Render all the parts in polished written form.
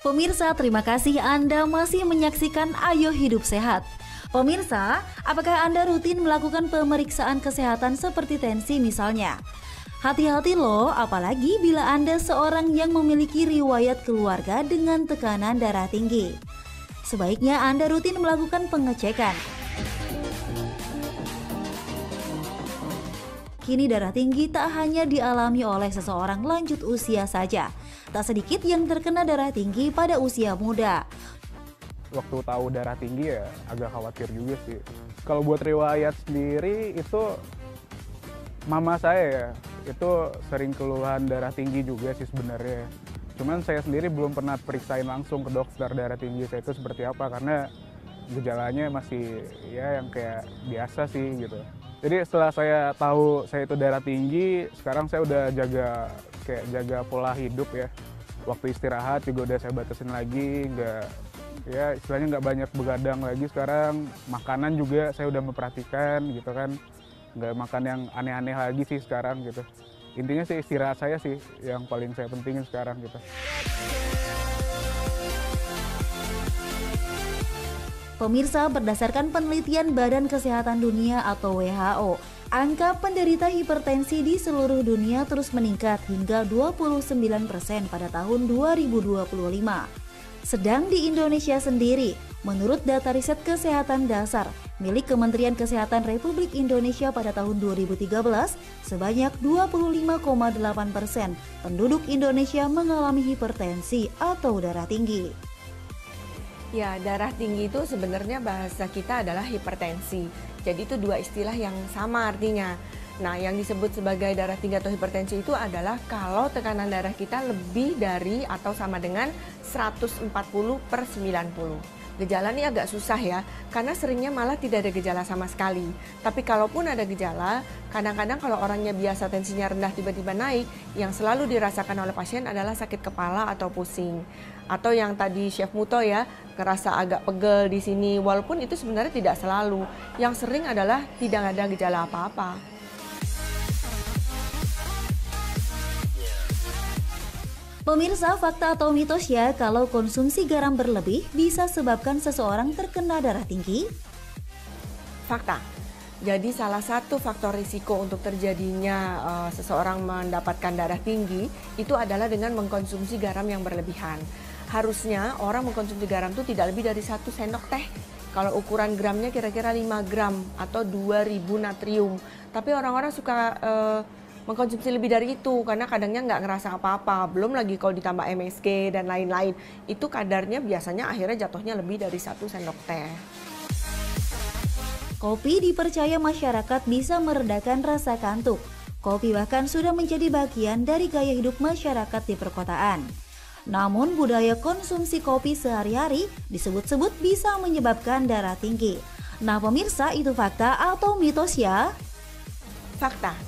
Pemirsa, terima kasih Anda masih menyaksikan Ayo Hidup Sehat. Pemirsa, apakah Anda rutin melakukan pemeriksaan kesehatan seperti tensi misalnya? Hati-hati loh, apalagi bila Anda seorang yang memiliki riwayat keluarga dengan tekanan darah tinggi. Sebaiknya Anda rutin melakukan pengecekan. Kini darah tinggi tak hanya dialami oleh seseorang lanjut usia saja. Tak sedikit yang terkena darah tinggi pada usia muda. Waktu tahu darah tinggi ya agak khawatir juga sih. Kalau buat riwayat sendiri itu mama saya ya, itu sering keluhan darah tinggi juga sih sebenarnya. Cuman saya sendiri belum pernah periksain langsung ke dokter darah tinggi saya itu seperti apa, karena gejalanya masih ya yang kayak biasa sih gitu. Jadi setelah saya tahu saya itu darah tinggi, sekarang saya udah jaga pola hidup ya. Waktu istirahat juga udah saya batasin lagi, istilahnya nggak banyak begadang lagi sekarang. Makanan juga saya udah memperhatikan gitu kan, nggak makan yang aneh-aneh lagi sih sekarang gitu. Intinya sih istirahat saya sih yang paling saya pentingin sekarang gitu. Pemirsa, berdasarkan penelitian Badan Kesehatan Dunia atau WHO, angka penderita hipertensi di seluruh dunia terus meningkat hingga 29% pada tahun 2025. Sedang di Indonesia sendiri, menurut data riset kesehatan dasar milik Kementerian Kesehatan Republik Indonesia pada tahun 2013, sebanyak 25,8% penduduk Indonesia mengalami hipertensi atau darah tinggi. Ya, darah tinggi itu sebenarnya bahasa kita adalah hipertensi. Jadi itu dua istilah yang sama artinya. Nah, yang disebut sebagai darah tinggi atau hipertensi itu adalah kalau tekanan darah kita lebih dari atau sama dengan 140/90. Gejala ini agak susah ya, karena seringnya malah tidak ada gejala sama sekali. Tapi kalaupun ada gejala, kadang-kadang kalau orangnya biasa tensinya rendah tiba-tiba naik, yang selalu dirasakan oleh pasien adalah sakit kepala atau pusing. Atau yang tadi Chef Muto ya, ngerasa agak pegel di sini, walaupun itu sebenarnya tidak selalu. Yang sering adalah tidak ada gejala apa-apa. Pemirsa, fakta atau mitos ya kalau konsumsi garam berlebih bisa sebabkan seseorang terkena darah tinggi? Fakta. Jadi salah satu faktor risiko untuk terjadinya seseorang mendapatkan darah tinggi itu adalah dengan mengkonsumsi garam yang berlebihan. Harusnya orang mengkonsumsi garam itu tidak lebih dari 1 sendok teh. Kalau ukuran gramnya kira-kira 5 gram atau 2000 natrium. Tapi orang-orang suka mengkonsumsi lebih dari itu karena kadangnya nggak ngerasa apa-apa. Belum lagi kalau ditambah MSG dan lain-lain. Itu kadarnya biasanya akhirnya jatuhnya lebih dari 1 sendok teh. Kopi dipercaya masyarakat bisa meredakan rasa kantuk. Kopi bahkan sudah menjadi bagian dari gaya hidup masyarakat di perkotaan. Namun budaya konsumsi kopi sehari-hari disebut-sebut bisa menyebabkan darah tinggi. Nah pemirsa, itu fakta atau mitos ya? Fakta.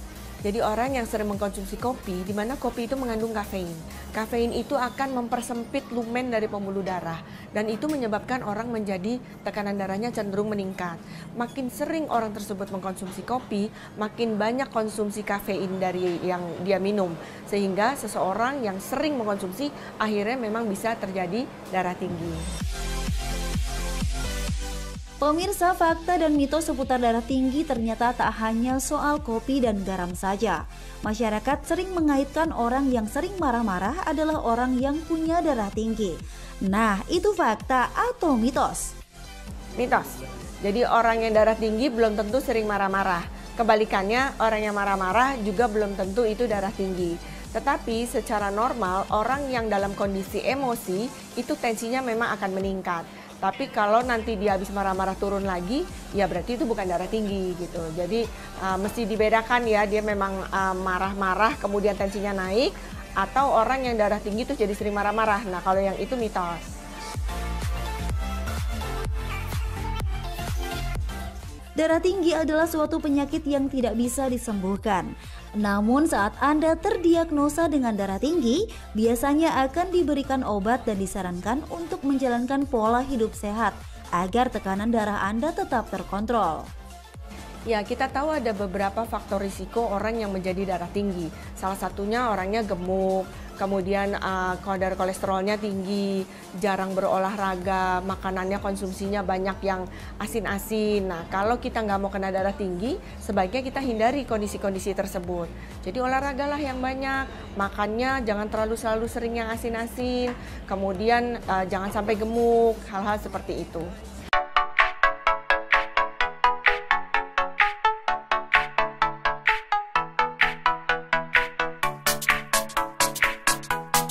Jadi orang yang sering mengkonsumsi kopi, di mana kopi itu mengandung kafein. Kafein itu akan mempersempit lumen dari pembuluh darah. Dan itu menyebabkan orang menjadi tekanan darahnya cenderung meningkat. Makin sering orang tersebut mengkonsumsi kopi, makin banyak konsumsi kafein dari yang dia minum. Sehingga seseorang yang sering mengkonsumsi, akhirnya memang bisa terjadi darah tinggi. Pemirsa, fakta dan mitos seputar darah tinggi ternyata tak hanya soal kopi dan garam saja. Masyarakat sering mengaitkan orang yang sering marah-marah adalah orang yang punya darah tinggi. Nah, itu fakta atau mitos? Mitos. Jadi orang yang darah tinggi belum tentu sering marah-marah. Kebalikannya, orang yang marah-marah juga belum tentu itu darah tinggi. Tetapi secara normal, orang yang dalam kondisi emosi itu tensinya memang akan meningkat. Tapi kalau nanti dia habis marah-marah turun lagi, ya berarti itu bukan darah tinggi gitu. Jadi mesti dibedakan ya, dia memang marah-marah kemudian tensinya naik, atau orang yang darah tinggi itu jadi sering marah-marah. Nah kalau yang itu mitos. Darah tinggi adalah suatu penyakit yang tidak bisa disembuhkan. Namun saat Anda terdiagnosa dengan darah tinggi, biasanya akan diberikan obat dan disarankan untuk menjalankan pola hidup sehat agar tekanan darah Anda tetap terkontrol. Ya, kita tahu ada beberapa faktor risiko orang yang menjadi darah tinggi. Salah satunya orangnya gemuk, kemudian kadar kolesterolnya tinggi, jarang berolahraga, makanannya konsumsinya banyak yang asin-asin. Nah, kalau kita nggak mau kena darah tinggi, sebaiknya kita hindari kondisi-kondisi tersebut. Jadi olahragalah yang banyak, makannya jangan selalu sering yang asin-asin, kemudian jangan sampai gemuk, hal-hal seperti itu.